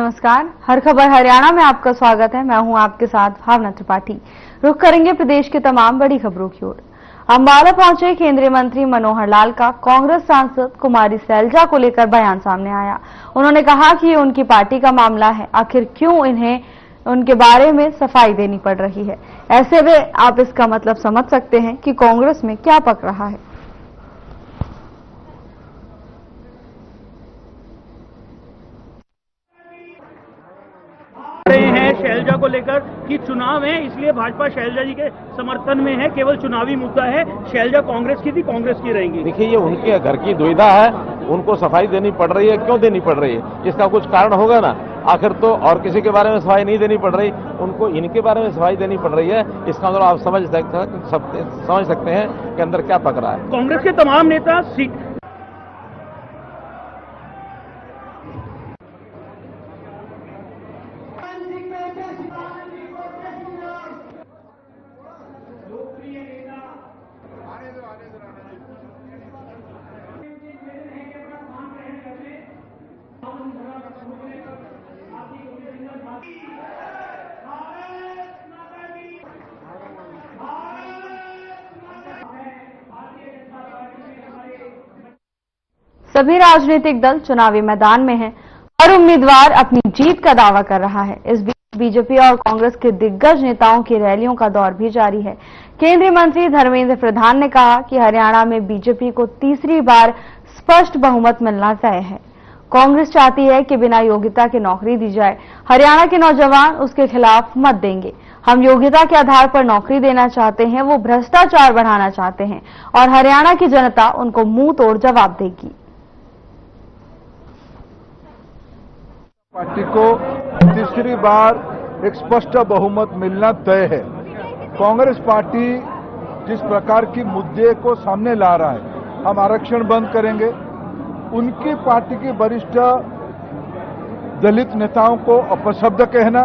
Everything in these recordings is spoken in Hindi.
नमस्कार, हर खबर हरियाणा में आपका स्वागत है। मैं हूं आपके साथ भावना त्रिपाठी। रुख करेंगे प्रदेश की तमाम बड़ी खबरों की ओर। अंबाला पहुंचे केंद्रीय मंत्री मनोहर लाल का कांग्रेस सांसद कुमारी सैलजा को लेकर बयान सामने आया। उन्होंने कहा कि ये उनकी पार्टी का मामला है, आखिर क्यों इन्हें उनके बारे में सफाई देनी पड़ रही है। ऐसे में आप इसका मतलब समझ सकते हैं कि कांग्रेस में क्या पक रहा है। रहे हैं शैलजा को लेकर कि चुनाव है, इसलिए भाजपा शैलजा जी के समर्थन में है। केवल चुनावी मुद्दा है। शैलजा कांग्रेस की थी, कांग्रेस की रहेंगी। देखिए, ये उनके घर की दुविधा है, उनको सफाई देनी पड़ रही है। क्यों देनी पड़ रही है, इसका कुछ कारण होगा ना। आखिर तो और किसी के बारे में सफाई नहीं देनी पड़ रही, उनको इनके बारे में सफाई देनी पड़ रही है। इसका मतलब आप समझ सकते हैं कि अंदर क्या पक रहा है। कांग्रेस के तमाम नेता सभी राजनीतिक दल चुनावी मैदान में हैं। हर उम्मीदवार अपनी जीत का दावा कर रहा है। इस बीच बीजेपी और कांग्रेस के दिग्गज नेताओं की रैलियों का दौर भी जारी है। केंद्रीय मंत्री धर्मेंद्र प्रधान ने कहा कि हरियाणा में बीजेपी को तीसरी बार स्पष्ट बहुमत मिलना तय है। कांग्रेस चाहती है कि बिना योग्यता के नौकरी दी जाए। हरियाणा के नौजवान उसके खिलाफ मत देंगे। हम योग्यता के आधार पर नौकरी देना चाहते हैं, वो भ्रष्टाचार बढ़ाना चाहते हैं और हरियाणा की जनता उनको मुंह तोड़ जवाब देगी। पार्टी को तीसरी बार एक स्पष्ट बहुमत मिलना तय है। कांग्रेस पार्टी जिस प्रकार की मुद्दे को सामने ला रहा है, हम आरक्षण बंद करेंगे, उनकी पार्टी के वरिष्ठ दलित नेताओं को अपशब्द कहना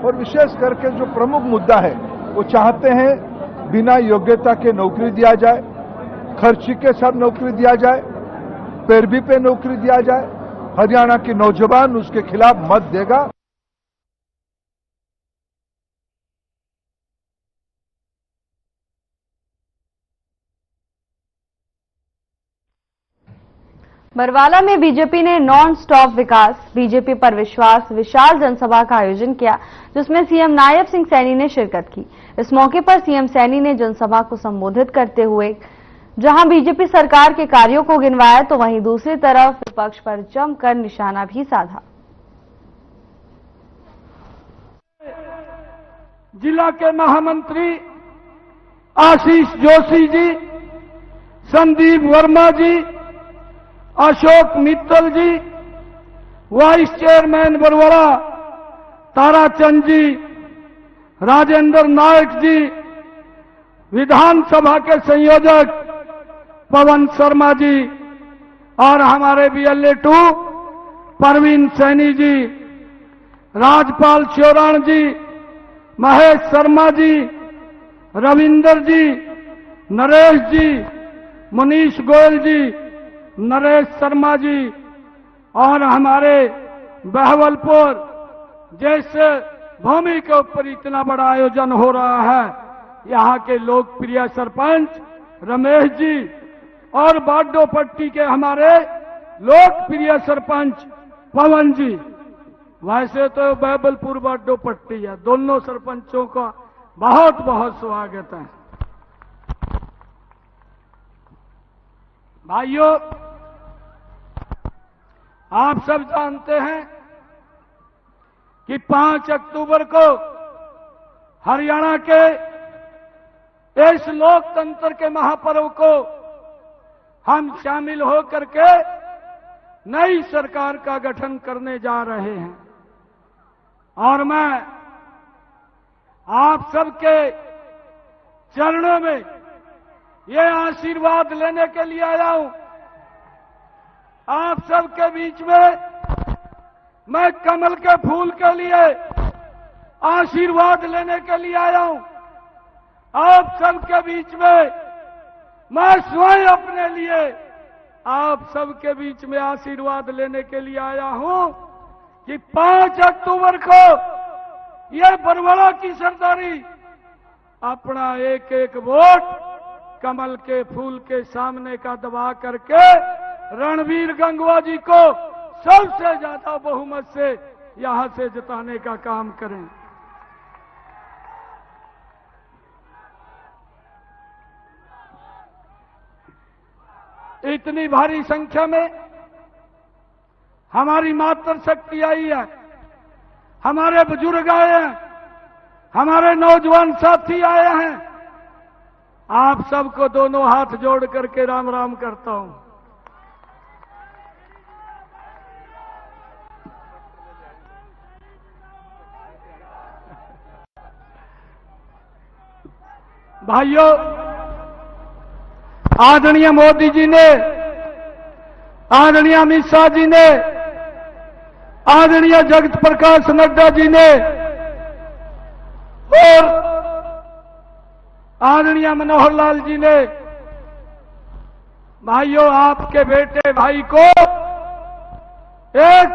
और विशेष करके जो प्रमुख मुद्दा है, वो चाहते हैं बिना योग्यता के नौकरी दिया जाए, खर्ची के साथ नौकरी दिया जाए, पैरवी पे नौकरी दिया जाए। हरियाणा के नौजवान उसके खिलाफ मत देगा। बरवाला में बीजेपी ने नॉन स्टॉप विकास, बीजेपी पर विश्वास विशाल जनसभा का आयोजन किया, जिसमें सीएम नायब सिंह सैनी ने शिरकत की। इस मौके पर सीएम सैनी ने जनसभा को संबोधित करते हुए जहां बीजेपी सरकार के कार्यों को गिनवाया, तो वहीं दूसरी तरफ विपक्ष पर जमकर निशाना भी साधा। जिला के महामंत्री आशीष जोशी जी, संदीप वर्मा जी, अशोक मित्तल जी, वाइस चेयरमैन बरवाला ताराचंद जी, राजेंद्र नायक जी, विधानसभा के संयोजक पवन शर्मा जी और हमारे BLA-2 परवीन सैनी जी, राजपाल श्योरण जी, महेश शर्मा जी, रविंदर जी, नरेश जी, मनीष गोयल जी, नरेश शर्मा जी और हमारे बहवलपुर जैसे भूमि के ऊपर इतना बड़ा आयोजन हो रहा है, यहाँ के लोकप्रिय सरपंच रमेश जी और बाडो पट्टी के हमारे लोकप्रिय सरपंच पवन जी। वैसे तो बहवलपुर बाडो पट्टी है, दोनों सरपंचों का बहुत बहुत स्वागत है। भाइयों, आप सब जानते हैं कि 5 अक्टूबर को हरियाणा के इस लोकतंत्र के महापर्व को हम शामिल होकर के नई सरकार का गठन करने जा रहे हैं और मैं आप सबके चरणों में ये आशीर्वाद लेने के लिए आया हूं। आप सबके बीच में मैं कमल के फूल के लिए आशीर्वाद लेने के लिए आया हूं। आप सबके बीच में मैं स्वयं अपने लिए आप सबके बीच में आशीर्वाद लेने के लिए आया हूं कि 5 अक्टूबर को ये बरवाला की सरदारी अपना एक एक वोट कमल के फूल के सामने का दबा करके रणवीर गंगवा जी को सबसे ज्यादा बहुमत से यहां से जिताने का काम करें। इतनी भारी संख्या में हमारी मातृशक्ति आई है, हमारे बुजुर्ग आए हैं, हमारे नौजवान साथी आए हैं। आप सबको दोनों हाथ जोड़ करके राम राम करता हूं। भाइयों, आदरणीय मोदी जी ने, आदरणीय अमित शाह जी ने, आदरणीय जगत प्रकाश नड्डा जी ने और आदरणीय मनोहर लाल जी ने, भाइयों, आपके बेटे भाई को, एक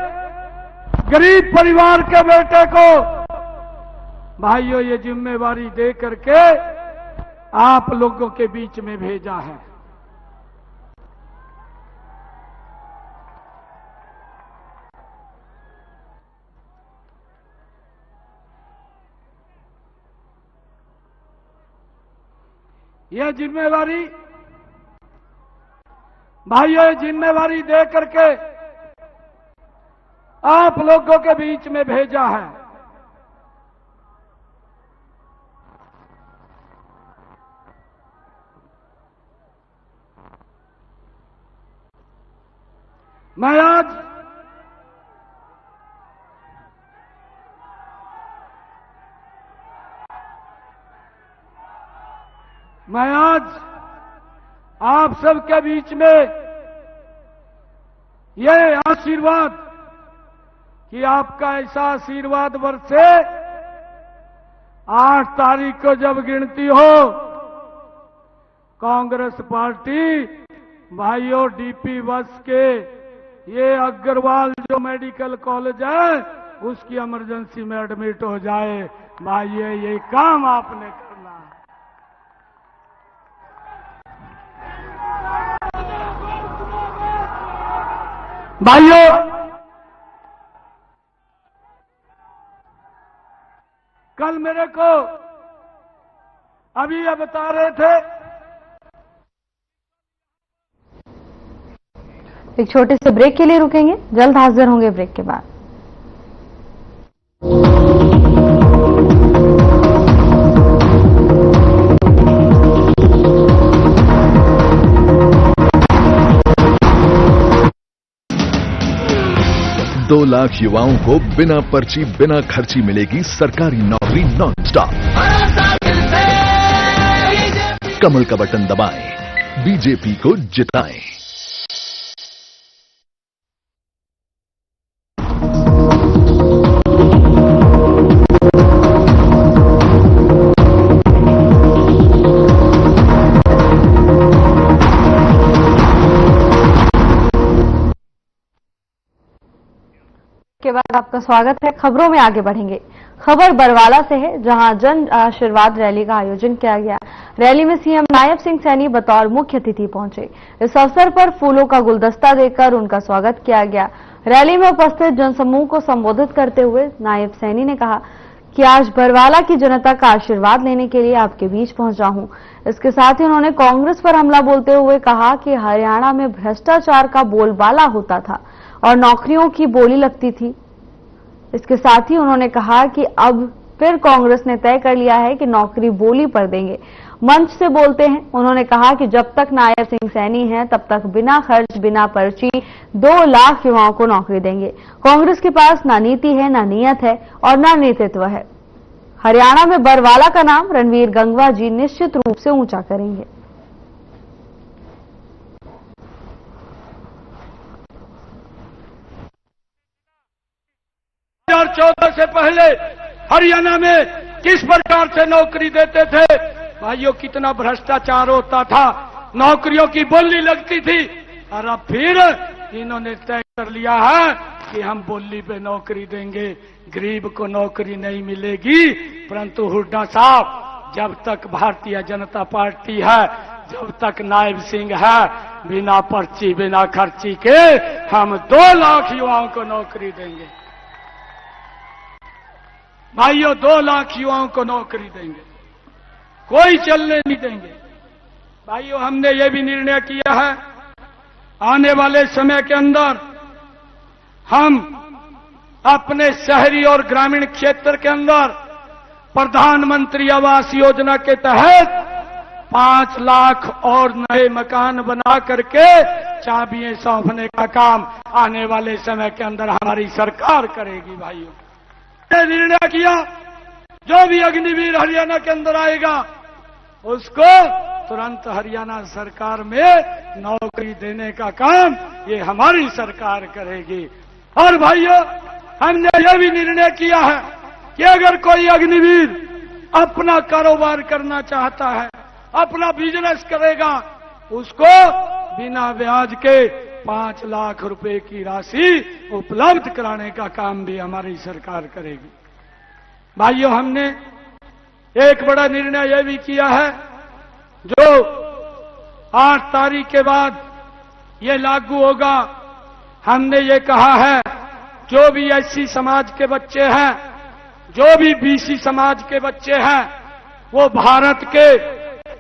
गरीब परिवार के बेटे को, भाइयों, ये जिम्मेवारी दे करके आप लोगों के बीच में भेजा है। यह जिम्मेवारी, भाइयों, ये जिम्मेवारी दे करके आप लोगों के बीच में भेजा है। मैं आज आप सबके बीच में ये आशीर्वाद, कि आपका ऐसा आशीर्वाद बरसे, 8 तारीख को जब गिनती हो, कांग्रेस पार्टी, भाइयों, डीपी बस के ये अग्रवाल जो मेडिकल कॉलेज है उसकी इमरजेंसी में एडमिट हो जाए। भाइयों, ये काम आपने करना है। भाइयों, कल मेरे को अभी ये बता रहे थे, एक छोटे से ब्रेक के लिए रुकेंगे, जल्द हाजिर होंगे ब्रेक के बाद। दो लाख युवाओं को बिना पर्ची बिना खर्ची मिलेगी सरकारी नौकरी नॉन स्टॉप। कमल का बटन दबाएं, बीजेपी को जिताएं। के बाद आपका स्वागत है। खबरों में आगे बढ़ेंगे। खबर बरवाला से है, जहां जन आशीर्वाद रैली का आयोजन किया गया। रैली में सीएम नायब सिंह सैनी बतौर मुख्य अतिथि पहुंचे। इस अवसर पर फूलों का गुलदस्ता देकर उनका स्वागत किया गया। रैली में उपस्थित जनसमूह को संबोधित करते हुए नायब सैनी ने कहा कि आज बरवाला की जनता का आशीर्वाद लेने के लिए आपके बीच पहुंचा हूं। इसके साथ ही उन्होंने कांग्रेस पर हमला बोलते हुए कहा कि हरियाणा में भ्रष्टाचार का बोलबाला होता था और नौकरियों की बोली लगती थी। इसके साथ ही उन्होंने कहा कि अब फिर कांग्रेस ने तय कर लिया है कि नौकरी बोली पर देंगे। मंच से बोलते हैं उन्होंने कहा कि जब तक नायब सिंह सैनी हैं तब तक बिना खर्च बिना पर्ची 2 लाख युवाओं को नौकरी देंगे। कांग्रेस के पास ना नीति है, ना नियत है और ना नेतृत्व है। हरियाणा में बरवाला का नाम रणवीर गंगवा जी निश्चित रूप से ऊंचा करेंगे। 2014 से पहले हरियाणा में किस प्रकार से नौकरी देते थे, भाइयों, कितना भ्रष्टाचार होता था, नौकरियों की बोली लगती थी। और अब फिर इन्होंने तय कर लिया है कि हम बोली पे नौकरी देंगे, गरीब को नौकरी नहीं मिलेगी। परंतु हुड्डा साहब, जब तक भारतीय जनता पार्टी है, जब तक नायब सिंह है, बिना पर्ची बिना खर्ची के हम 2 लाख युवाओं को नौकरी देंगे। भाइयों, 2 लाख युवाओं को नौकरी देंगे, कोई चलने नहीं देंगे। भाइयों, हमने ये भी निर्णय किया है, आने वाले समय के अंदर हम अपने शहरी और ग्रामीण क्षेत्र के अंदर प्रधानमंत्री आवास योजना के तहत 5 लाख और नए मकान बना करके चाबियां सौंपने का काम आने वाले समय के अंदर हमारी सरकार करेगी। भाइयों, ये निर्णय किया, जो भी अग्निवीर हरियाणा के अंदर आएगा उसको तुरंत हरियाणा सरकार में नौकरी देने का काम ये हमारी सरकार करेगी। और भाइयों, हमने ये भी निर्णय किया है कि अगर कोई अग्निवीर अपना कारोबार करना चाहता है, अपना बिजनेस करेगा, उसको बिना ब्याज के 5 लाख रुपए की राशि उपलब्ध कराने का काम भी हमारी सरकार करेगी। भाइयों, हमने एक बड़ा निर्णय यह भी किया है, जो 8 तारीख के बाद ये लागू होगा। हमने ये कहा है, जो भी एससी समाज के बच्चे हैं, जो भी बीसी समाज के बच्चे हैं, वो भारत के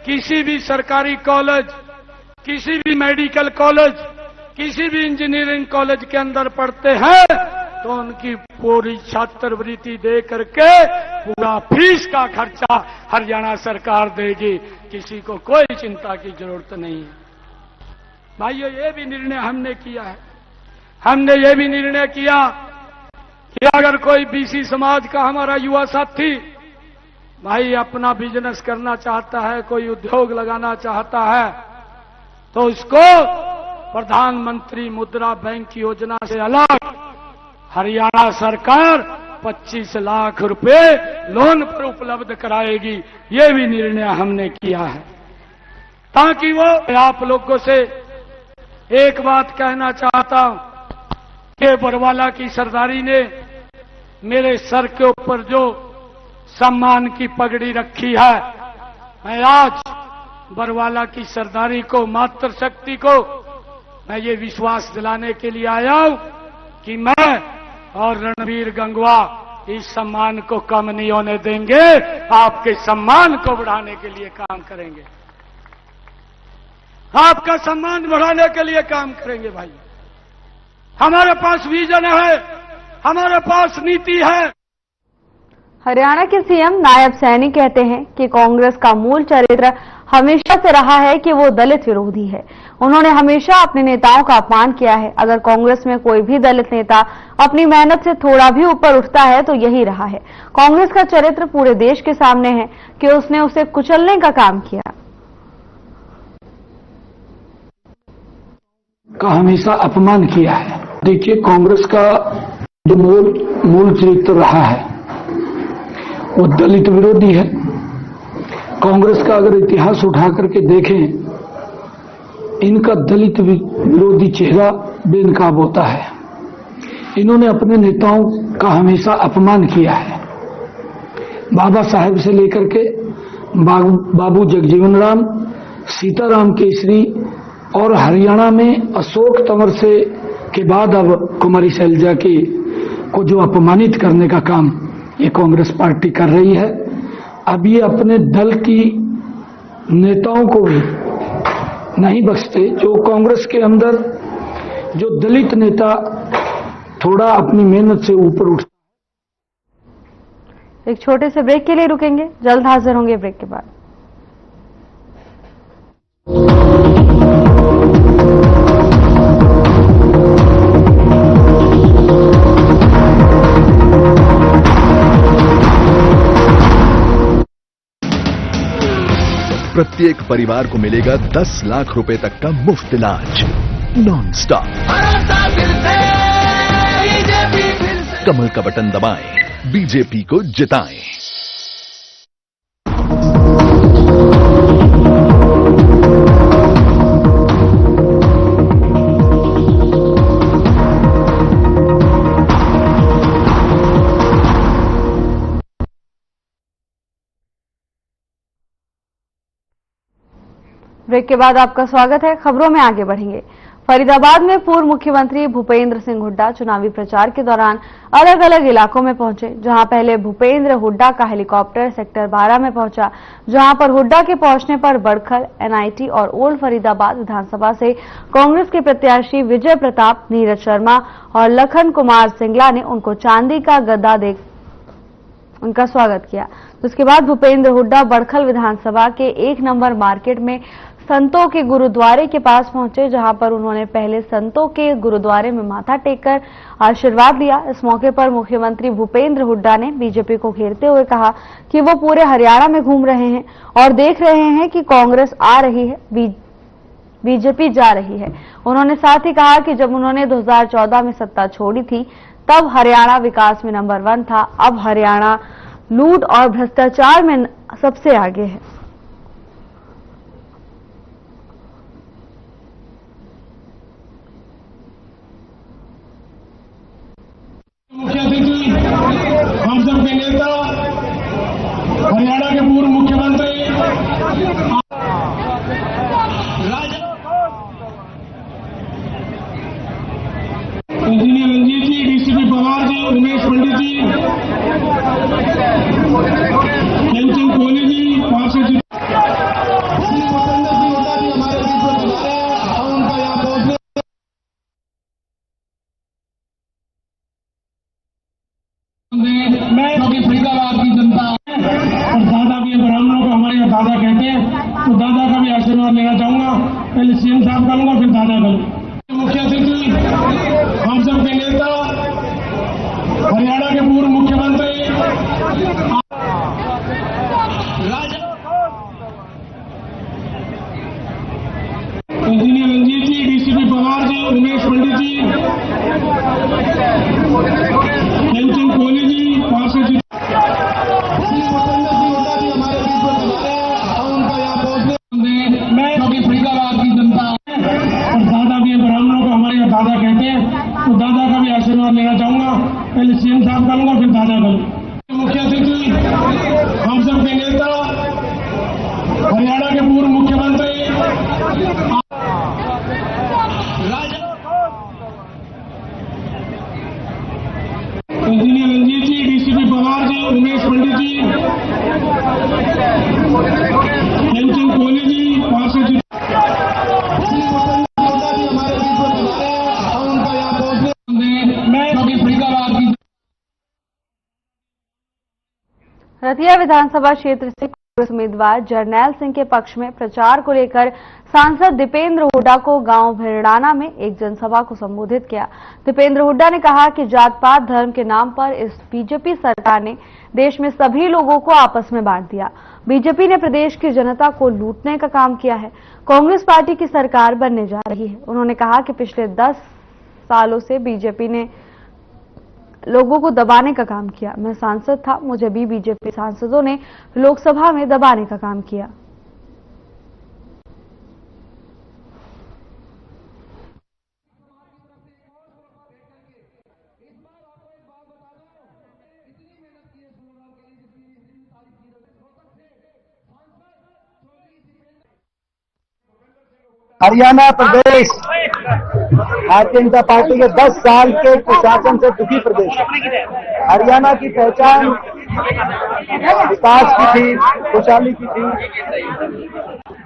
किसी भी सरकारी कॉलेज, किसी भी मेडिकल कॉलेज, किसी भी इंजीनियरिंग कॉलेज के अंदर पढ़ते हैं, तो उनकी पूरी छात्रवृत्ति दे करके पूरा फीस का खर्चा हरियाणा सरकार देगी। किसी को कोई चिंता की जरूरत नहीं है। भाइयों, ये भी निर्णय हमने किया है। हमने ये भी निर्णय किया कि अगर कोई बीसी समाज का हमारा युवा साथी भाई अपना बिजनेस करना चाहता है, कोई उद्योग लगाना चाहता है, तो उसको प्रधानमंत्री मुद्रा बैंक योजना से अलग हरियाणा सरकार 25 लाख रुपए लोन पर उपलब्ध कराएगी। ये भी निर्णय हमने किया है, ताकि वो आप लोगों से एक बात कहना चाहता हूं कि बरवाला की सरदारी ने मेरे सर के ऊपर जो सम्मान की पगड़ी रखी है, मैं आज बरवाला की सरदारी को, मातृशक्ति को मैं ये विश्वास दिलाने के लिए आया हूं कि मैं और रणवीर गंगवा इस सम्मान को कम नहीं होने देंगे, आपके सम्मान को बढ़ाने के लिए काम करेंगे, आपका सम्मान बढ़ाने के लिए काम करेंगे। भाई, हमारे पास विजन है, हमारे पास नीति है। हरियाणा के सीएम नायब सैनी कहते हैं कि कांग्रेस का मूल चरित्र हमेशा से रहा है कि वो दलित विरोधी है। उन्होंने हमेशा अपने नेताओं का अपमान किया है। अगर कांग्रेस में कोई भी दलित नेता अपनी मेहनत से थोड़ा भी ऊपर उठता है तो यही रहा है। कांग्रेस का चरित्र पूरे देश के सामने है कि उसने उसे कुचलने का काम किया। का हमेशा अपमान किया है। देखिए, कांग्रेस का जो मूल चरित्र रहा है वो दलित विरोधी है। कांग्रेस का अगर इतिहास उठा करके देखें, इनका दलित विरोधी चेहरा बेनकाब होता है। इन्होंने अपने नेताओं का हमेशा अपमान किया है। बाबा साहेब से लेकर के बाबू जगजीवन राम, सीताराम केसरी और हरियाणा में अशोक तंवर से के बाद अब कुमारी शैलजा को जो अपमानित करने का काम ये कांग्रेस पार्टी कर रही है। अब ये अपने दल की नेताओं को भी नहीं बख्शते। जो कांग्रेस के अंदर जो दलित नेता थोड़ा अपनी मेहनत से ऊपर उठ। एक छोटे से ब्रेक के लिए रुकेंगे, जल्द हाजिर होंगे ब्रेक के बाद। प्रत्येक परिवार को मिलेगा 10 लाख रुपए तक का मुफ्त इलाज नॉन स्टॉप। कमल का बटन दबाएं, बीजेपी को जिताएं। ब्रेक के बाद आपका स्वागत है। खबरों में आगे बढ़ेंगे। फरीदाबाद में पूर्व मुख्यमंत्री भूपेंद्र सिंह हुड्डा चुनावी प्रचार के दौरान अलग अलग इलाकों में पहुंचे। जहां पहले भूपेंद्र हुड्डा का हेलीकॉप्टर सेक्टर 12 में पहुंचा, जहां पर हुड्डा के पहुंचने पर बड़खल, एनआईटी और ओल्ड फरीदाबाद विधानसभा से कांग्रेस के प्रत्याशी विजय प्रताप, नीरज शर्मा और लखन कुमार सिंगला ने उनको चांदी का गद्दा देख उनका स्वागत किया। तो उसके बाद भूपेंद्र हुड्डा बड़खल विधानसभा के 1 नंबर मार्केट में संतों के गुरुद्वारे के पास पहुंचे, जहां पर उन्होंने पहले संतों के गुरुद्वारे में माथा टेककर आशीर्वाद लिया। इस मौके पर मुख्यमंत्री भूपेंद्र हुड्डा ने बीजेपी को घेरते हुए कहा कि वो पूरे हरियाणा में घूम रहे हैं और देख रहे हैं कि कांग्रेस आ रही है, बीजेपी जा रही है। उन्होंने साथ ही कहा कि जब उन्होंने 2014 में सत्ता छोड़ी थी तब हरियाणा विकास में नंबर 1 था, अब हरियाणा लूट और भ्रष्टाचार में सबसे आगे है। मुख्य अतिथि, हम सबके नेता, हरियाणा के पूर्व मुख्यमंत्री इंजीनियर रंजीत जी, डीसीपी पवार जी, उमेश पंडित जी, हेमचंद कोहली जी, पार्षद जी, क्योंकि फरीदाबाद की जनता और दादा भी ब्राह्मणों को हमारे यहाँ दादा कहते हैं, तो दादा का भी आशीर्वाद लेना चाहूंगा। पहले सीएम साहब का लूंगा, फिर दादा का लूंगा। मुख्य अतिथि, हम सबके नेता, हरियाणा के पूर्व मुख्यमंत्री इंजीनियर रंजीत जी, डीसीपी पवार जी, उमेश पंडित जी, हेमचंद कोहली जी, पार्षद जी, क्योंकि फरीदाबाद की जनता और दादा भी ब्राह्मणों को हमारे यहाँ दादा कहते हैं, तो दादा का भी आशीर्वाद लेना चाहूंगा। पहले सीएम साहब का लूंगा, फिर दादा का लूंगा। मुख्य अतिथि, हम सबके नेता, हरियाणा के पूर्व मुख्यमंत्री इंजीनियर रंजीत जी, डीसीपी पवार जी, उमेश पंडित जी, हेमचंद कोहली जी, पार्षद जी, क्योंकि फरीदाबाद की रतिया विधानसभा क्षेत्र से कांग्रेस उम्मीदवार जरनैल सिंह के पक्ष में प्रचार को लेकर सांसद दीपेंद्र हुड्डा को गांव भिरडाना में एक जनसभा को संबोधित किया। दीपेंद्र हुड्डा ने कहा कि जात पात धर्म के नाम पर इस बीजेपी सरकार ने देश में सभी लोगों को आपस में बांट दिया। बीजेपी ने प्रदेश की जनता को लूटने का काम किया है। कांग्रेस पार्टी की सरकार बनने जा रही है। उन्होंने कहा कि पिछले 10 सालों से बीजेपी ने लोगों को दबाने का काम किया। मैं सांसद था, मुझे भी बीजेपी सांसदों ने लोकसभा में दबाने का काम किया। हरियाणा प्रदेश भारतीय जनता पार्टी के 10 साल के कुशासन से दुखी प्रदेश है। हरियाणा की पहचान विकास की थी, खुशहाली की थी,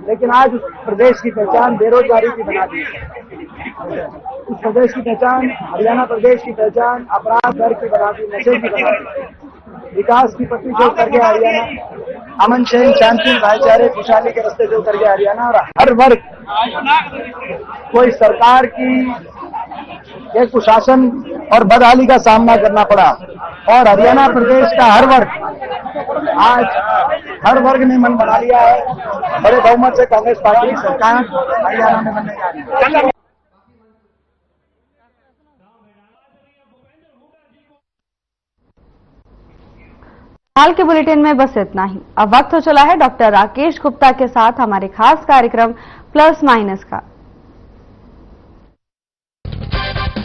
लेकिन आज उस प्रदेश की पहचान बेरोजगारी की बना दी। उस प्रदेश की पहचान, हरियाणा प्रदेश की पहचान अपराध दर की बना दी, नशे की बना दी। विकास की पटरी जो कर गया हरियाणा, अमन चैन शांति भाईचारे खुशहाली के रास्ते जो कर गया हरियाणा, और हर वर्ग कोई सरकार की एक कुशासन और बदहाली का सामना करना पड़ा, और हरियाणा प्रदेश का हर वर्ग, आज हर वर्ग ने मन बना लिया है बड़े बहुमत से कांग्रेस पार्टी की सरकार हरियाणा में बनने जा रही है। हाल के बुलेटिन में बस इतना ही। अब वक्त हो चला है डॉक्टर राकेश गुप्ता के साथ हमारे खास कार्यक्रम प्लस माइनस का।